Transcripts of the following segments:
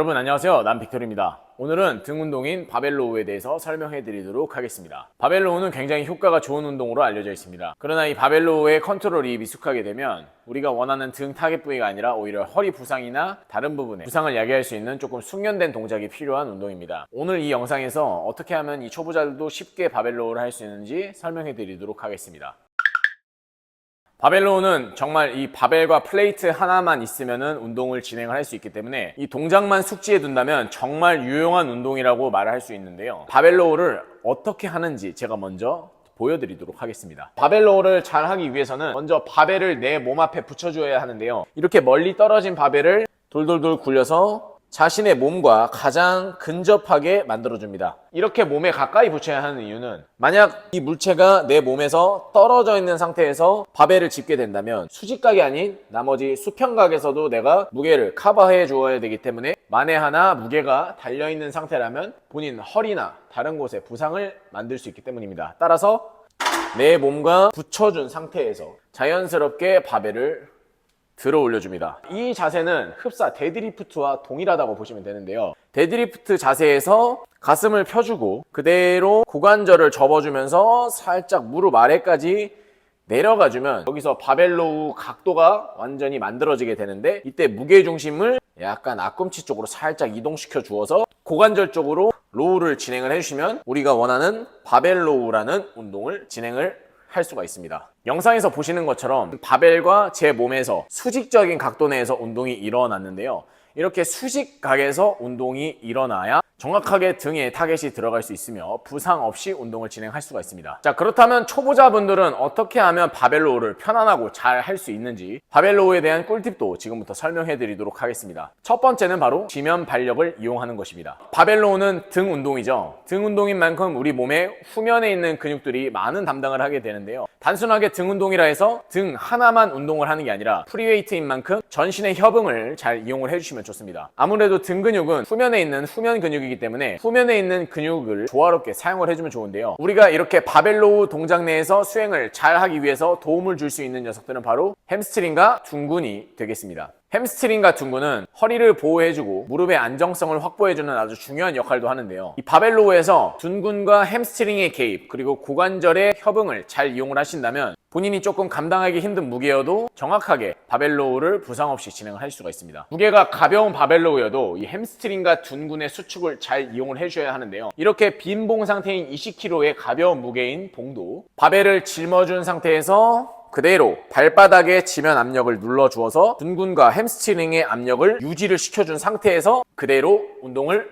여러분 안녕하세요. 난 빅토리입니다. 오늘은 등 운동인 바벨로우에 대해서 설명해 드리도록 하겠습니다. 바벨로우는 굉장히 효과가 좋은 운동으로 알려져 있습니다. 그러나 이 바벨로우의 컨트롤이 미숙하게 되면 우리가 원하는 등 타겟 부위가 아니라 오히려 허리 부상이나 다른 부분에 부상을 야기할 수 있는 조금 숙련된 동작이 필요한 운동입니다. 오늘 이 영상에서 어떻게 하면 이 초보자들도 쉽게 바벨로우를 할 수 있는지 설명해 드리도록 하겠습니다. 바벨로우는 정말 이 바벨과 플레이트 하나만 있으면은 운동을 진행을 할 수 있기 때문에 이 동작만 숙지해 둔다면 정말 유용한 운동이라고 말을 할 수 있는데요. 바벨로우를 어떻게 하는지 제가 먼저 보여드리도록 하겠습니다. 바벨로우를 잘 하기 위해서는 먼저 바벨을 내 몸 앞에 붙여줘야 하는데요. 이렇게 멀리 떨어진 바벨을 돌돌돌 굴려서 자신의 몸과 가장 근접하게 만들어줍니다. 이렇게 몸에 가까이 붙여야 하는 이유는 만약 이 물체가 내 몸에서 떨어져 있는 상태에서 바벨을 짚게 된다면 수직각이 아닌 나머지 수평각에서도 내가 무게를 커버해 주어야 되기 때문에 만에 하나 무게가 달려있는 상태라면 본인 허리나 다른 곳에 부상을 만들 수 있기 때문입니다. 따라서 내 몸과 붙여준 상태에서 자연스럽게 바벨을 들어 올려줍니다. 이 자세는 흡사 데드리프트와 동일하다고 보시면 되는데요. 데드리프트 자세에서 가슴을 펴주고 그대로 고관절을 접어주면서 살짝 무릎 아래까지 내려가주면 여기서 바벨로우 각도가 완전히 만들어지게 되는데 이때 무게중심을 약간 앞꿈치 쪽으로 살짝 이동시켜 주어서 고관절 쪽으로 로우를 진행을 해주시면 우리가 원하는 바벨로우라는 운동을 진행을 할 수가 있습니다. 영상에서 보시는 것처럼 바벨과 제 몸에서 수직적인 각도 내에서 운동이 일어났는데요. 이렇게 수직각에서 운동이 일어나야 정확하게 등에 타겟이 들어갈 수 있으며 부상 없이 운동을 진행할 수가 있습니다. 자, 그렇다면 초보자분들은 어떻게 하면 바벨로우를 편안하고 잘 할 수 있는지 바벨로우에 대한 꿀팁도 지금부터 설명해 드리도록 하겠습니다. 첫 번째는 바로 지면 발력을 이용하는 것입니다. 바벨로우는 등 운동이죠. 등 운동인 만큼 우리 몸의 후면에 있는 근육들이 많은 담당을 하게 되는데요. 단순하게 등 운동이라 해서 등 하나만 운동을 하는 게 아니라 프리웨이트인 만큼 전신의 협응을 잘 이용을 해주시면 좋습니다. 아무래도 등 근육은 후면에 있는 후면 근육이기 때문에 후면에 있는 근육을 조화롭게 사용을 해주면 좋은데요. 우리가 이렇게 바벨로우 동작 내에서 수행을 잘 하기 위해서 도움을 줄 수 있는 녀석들은 바로 햄스트링과 둔근이 되겠습니다. 햄스트링과 둔근은 허리를 보호해주고 무릎의 안정성을 확보해주는 아주 중요한 역할도 하는데요. 이 바벨로우에서 둔근과 햄스트링의 개입 그리고 고관절의 협응을 잘 이용을 하신다면 본인이 조금 감당하기 힘든 무게여도 정확하게 바벨로우를 부상 없이 진행을 할 수가 있습니다. 무게가 가벼운 바벨로우여도 이 햄스트링과 둔근의 수축을 잘 이용을 해주셔야 하는데요. 이렇게 빈봉 상태인 20kg의 가벼운 무게인 봉도 바벨을 짊어준 상태에서 그대로 발바닥에 지면 압력을 눌러주어서 둔근과 햄스트링의 압력을 유지를 시켜준 상태에서 그대로 운동을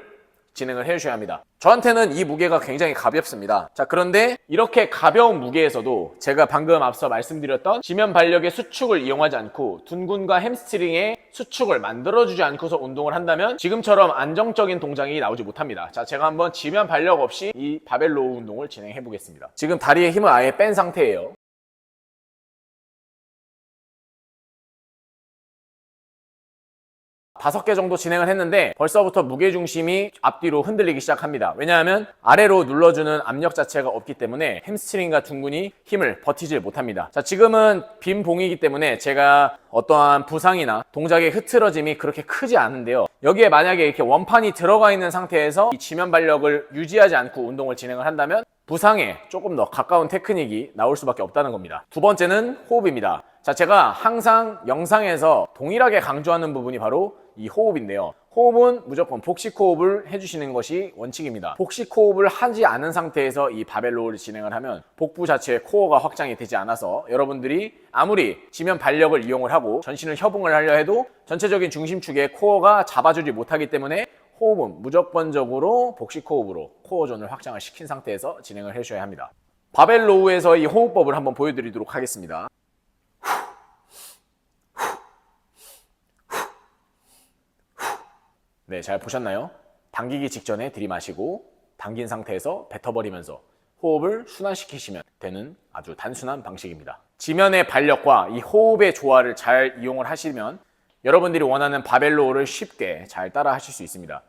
진행을 해주셔야 합니다. 저한테는 이 무게가 굉장히 가볍습니다. 자, 그런데 이렇게 가벼운 무게에서도 제가 방금 앞서 말씀드렸던 지면 발력의 수축을 이용하지 않고 둔근과 햄스트링의 수축을 만들어주지 않고서 운동을 한다면 지금처럼 안정적인 동작이 나오지 못합니다. 자, 제가 한번 지면 발력 없이 이 바벨로우 운동을 진행해 보겠습니다. 지금 다리의 힘을 아예 뺀 상태예요. 5개 정도 진행을 했는데 벌써부터 무게중심이 앞뒤로 흔들리기 시작합니다. 왜냐하면 아래로 눌러주는 압력 자체가 없기 때문에 햄스트링과 둔근이 힘을 버티질 못합니다. 자, 지금은 빈 봉이기 때문에 제가 어떠한 부상이나 동작의 흐트러짐이 그렇게 크지 않은데요. 여기에 만약에 이렇게 원판이 들어가 있는 상태에서 이 지면 발력을 유지하지 않고 운동을 진행을 한다면 부상에 조금 더 가까운 테크닉이 나올 수밖에 없다는 겁니다. 두 번째는 호흡입니다. 자, 제가 항상 영상에서 동일하게 강조하는 부분이 바로 이 호흡인데요. 호흡은 무조건 복식 호흡을 해주시는 것이 원칙입니다. 복식 호흡을 하지 않은 상태에서 이 바벨로우를 진행을 하면 복부 자체의 코어가 확장이 되지 않아서 여러분들이 아무리 지면 발력을 이용을 하고 전신을 협응을 하려 해도 전체적인 중심축의 코어가 잡아주지 못하기 때문에 호흡은 무조건적으로 복식 호흡으로 코어존을 확장을 시킨 상태에서 진행을 해주셔야 합니다. 바벨로우에서 이 호흡법을 한번 보여드리도록 하겠습니다. 네, 잘 보셨나요? 당기기 직전에 들이마시고 당긴 상태에서 뱉어버리면서 호흡을 순환시키시면 되는 아주 단순한 방식입니다. 지면의 발력과 이 호흡의 조화를 잘 이용을 하시면 여러분들이 원하는 바벨로우를 쉽게 잘 따라 하실 수 있습니다.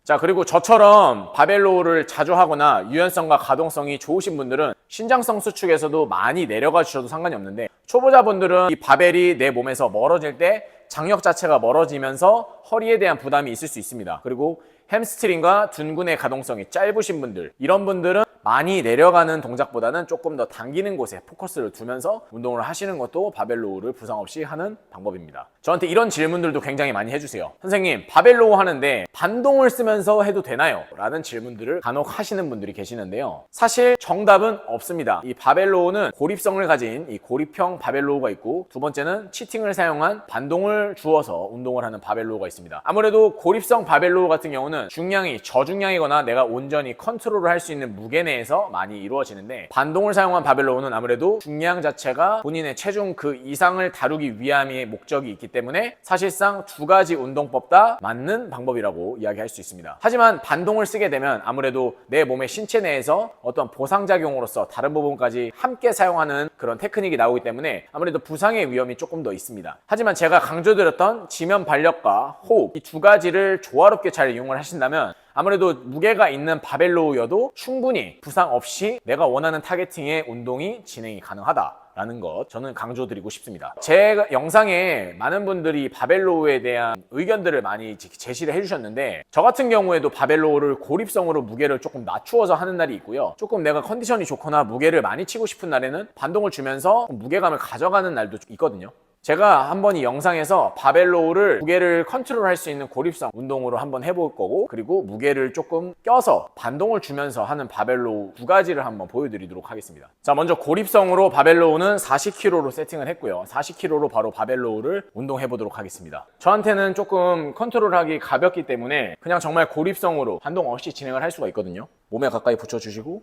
자, 그리고 저처럼 바벨로우를 자주 하거나 유연성과 가동성이 좋으신 분들은 신장성 수축에서도 많이 내려가 주셔도 상관이 없는데, 초보자분들은 이 바벨이 내 몸에서 멀어질 때 장력 자체가 멀어지면서 허리에 대한 부담이 있을 수 있습니다. 그리고 햄스트링과 둔근의 가동성이 짧으신 분들, 이런 분들은 많이 내려가는 동작보다는 조금 더 당기는 곳에 포커스를 두면서 운동을 하시는 것도 바벨 로우를 부상 없이 하는 방법입니다. 저한테 이런 질문들도 굉장히 많이 해주세요. 선생님, 바벨 로우 하는데 반동을 쓰면서 해도 되나요? 라는 질문들을 간혹 하시는 분들이 계시는데요. 사실 정답은 없습니다. 이 바벨 로우는 고립성을 가진 이 고립형 바벨 로우가 있고, 두 번째는 치팅을 사용한 반동을 주어서 운동을 하는 바벨 로우가 있습니다. 아무래도 고립성 바벨 로우 같은 경우는 중량이 저중량이거나 내가 온전히 컨트롤을 할 수 있는 무게 내에서 많이 이루어지는데, 반동을 사용한 바벨 로우는 아무래도 중량 자체가 본인의 체중 그 이상을 다루기 위함의 목적이 있기 때문에 사실상 두 가지 운동법 다 맞는 방법이라고 이야기할 수 있습니다. 하지만 반동을 쓰게 되면 아무래도 내 몸의 신체 내에서 어떤 보상작용으로서 다른 부분까지 함께 사용하는 그런 테크닉이 나오기 때문에 아무래도 부상의 위험이 조금 더 있습니다. 하지만 제가 강조드렸던 지면 발력과 호흡, 이 두 가지를 조화롭게 잘 이용을 하신다면 아무래도 무게가 있는 바벨 로우여도 충분히 부상 없이 내가 원하는 타겟팅의 운동이 진행이 가능하다라는 것, 저는 강조드리고 싶습니다. 제 영상에 많은 분들이 바벨 로우에 대한 의견들을 많이 제시를 해주셨는데, 저 같은 경우에도 바벨 로우를 고립성으로 무게를 조금 낮추어서 하는 날이 있고요, 조금 내가 컨디션이 좋거나 무게를 많이 치고 싶은 날에는 반동을 주면서 무게감을 가져가는 날도 있거든요. 제가 한번 이 영상에서 바벨 로우를 무게를 컨트롤할 수 있는 고립성 운동으로 한번 해볼 거고, 그리고 무게를 조금 껴서 반동을 주면서 하는 바벨 로우 두 가지를 한번 보여드리도록 하겠습니다. 자, 먼저 고립성으로 바벨 로우는 40kg로 세팅을 했고요. 40kg로 바로 바벨 로우를 운동해 보도록 하겠습니다. 저한테는 조금 컨트롤하기 가볍기 때문에 그냥 정말 고립성으로 반동 없이 진행을 할 수가 있거든요. 몸에 가까이 붙여주시고,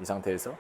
이 상태에서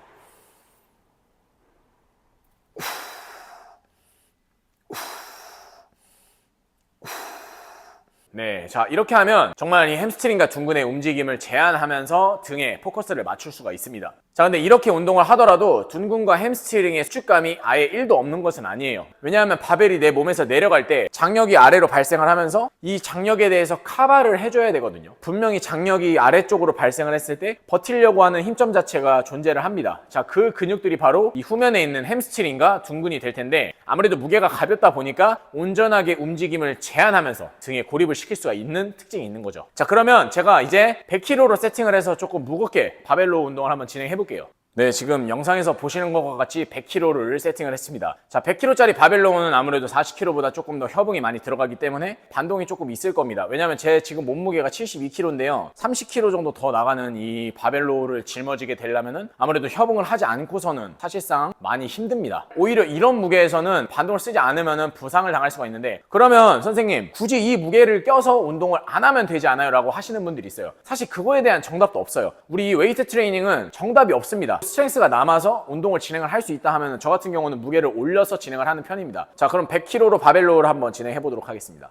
네, 자, 이렇게 하면 정말 이 햄스트링과 둔근의 움직임을 제한하면서 등에 포커스를 맞출 수가 있습니다. 자, 근데 이렇게 운동을 하더라도 둔근과 햄스트링의 수축감이 아예 1도 없는 것은 아니에요. 왜냐하면 바벨이 내 몸에서 내려갈 때 장력이 아래로 발생을 하면서 이 장력에 대해서 커버를 해줘야 되거든요. 분명히 장력이 아래쪽으로 발생을 했을 때 버티려고 하는 힘점 자체가 존재를 합니다. 자, 그 근육들이 바로 이 후면에 있는 햄스트링과 둔근이 될 텐데, 아무래도 무게가 가볍다 보니까 온전하게 움직임을 제한하면서 등에 고립을 시킬 수가 있는 특징이 있는 거죠. 자, 그러면 제가 이제 100kg로 세팅을 해서 조금 무겁게 바벨 로우 운동을 한번 진행해 볼게요. 네, 지금 영상에서 보시는 것과 같이 100kg를 세팅을 했습니다. 자, 100kg짜리 바벨 로우는 아무래도 40kg보다 조금 더 협응이 많이 들어가기 때문에 반동이 조금 있을 겁니다. 왜냐면 제 지금 몸무게가 72kg인데요. 30kg 정도 더 나가는 이 바벨 로우를 짊어지게 되려면은 아무래도 협응을 하지 않고서는 사실상 많이 힘듭니다. 오히려 이런 무게에서는 반동을 쓰지 않으면은 부상을 당할 수가 있는데, 그러면 선생님, 굳이 이 무게를 껴서 운동을 안 하면 되지 않아요? 라고 하시는 분들이 있어요. 사실 그거에 대한 정답도 없어요. 우리 웨이트 트레이닝은 정답이 없습니다. 스트렝스가 남아서 운동을 진행을 할 수 있다 하면 저 같은 경우는 무게를 올려서 진행을 하는 편입니다. 자, 그럼 100kg로 바벨 로우를 한번 진행해 보도록 하겠습니다.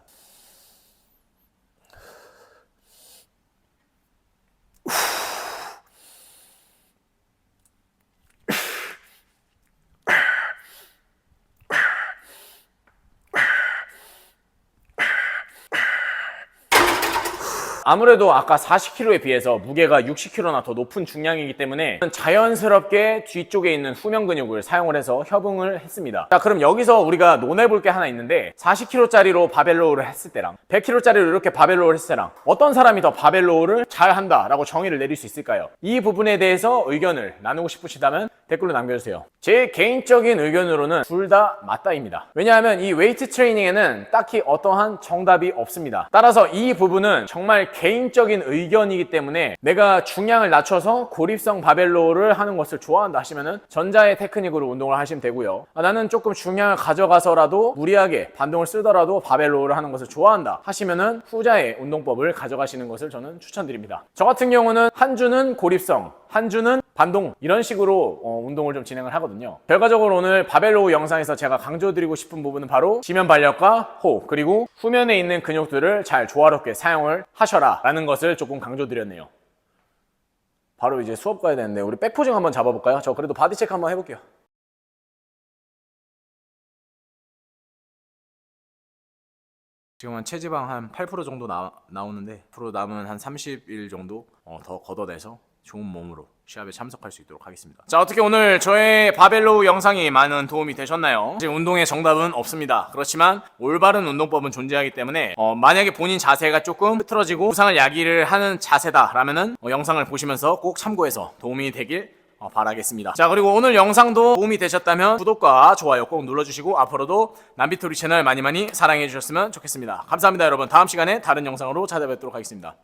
아무래도 아까 40kg에 비해서 무게가 60kg나 더 높은 중량이기 때문에 자연스럽게 뒤쪽에 있는 후면 근육을 사용을 해서 협응을 했습니다. 자, 그럼 여기서 우리가 논해볼 게 하나 있는데, 40kg짜리로 바벨 로우를 했을 때랑 100kg짜리로 이렇게 바벨 로우를 했을 때랑 어떤 사람이 더 바벨 로우를 잘한다 라고 정의를 내릴 수 있을까요? 이 부분에 대해서 의견을 나누고 싶으시다면 댓글로 남겨주세요. 제 개인적인 의견으로는 둘 다 맞다입니다. 왜냐하면 이 웨이트 트레이닝에는 딱히 어떠한 정답이 없습니다. 따라서 이 부분은 정말 개인적인 의견이기 때문에 내가 중량을 낮춰서 고립성 바벨 로우를 하는 것을 좋아한다 하시면은 전자의 테크닉으로 운동을 하시면 되고요. 나는 조금 중량을 가져가서라도 무리하게 반동을 쓰더라도 바벨 로우를 하는 것을 좋아한다 하시면은 후자의 운동법을 가져가시는 것을 저는 추천드립니다. 저 같은 경우는 한 주는 고립성, 한 주는 반동, 이런 식으로 운동을 좀 진행을 하거든요. 결과적으로 오늘 바벨 로우 영상에서 제가 강조드리고 싶은 부분은 바로 지면 발력과 호흡, 그리고 후면에 있는 근육들을 잘 조화롭게 사용을 하셔라 라는 것을 조금 강조드렸네요. 바로 이제 수업 가야 되는데 우리 백포징 한번 잡아볼까요? 저 그래도 바디 체크 한번 해볼게요. 지금은 체지방 한 8% 정도 나오는데, 앞으로 남은 한 30일 정도 더 걷어내서 좋은 몸으로 시합에 참석할 수 있도록 하겠습니다. 자, 어떻게 오늘 저의 바벨로우 영상이 많은 도움이 되셨나요? 이제 운동의 정답은 없습니다. 그렇지만 올바른 운동법은 존재하기 때문에 만약에 본인 자세가 조금 흐트러지고 부상을 야기를 하는 자세다라면은 영상을 보시면서 꼭 참고해서 도움이 되길 바라겠습니다. 자, 그리고 오늘 영상도 도움이 되셨다면 구독과 좋아요 꼭 눌러주시고 앞으로도 남비토리 채널 많이 사랑해 주셨으면 좋겠습니다. 감사합니다, 여러분. 다음 시간에 다른 영상으로 찾아뵙도록 하겠습니다.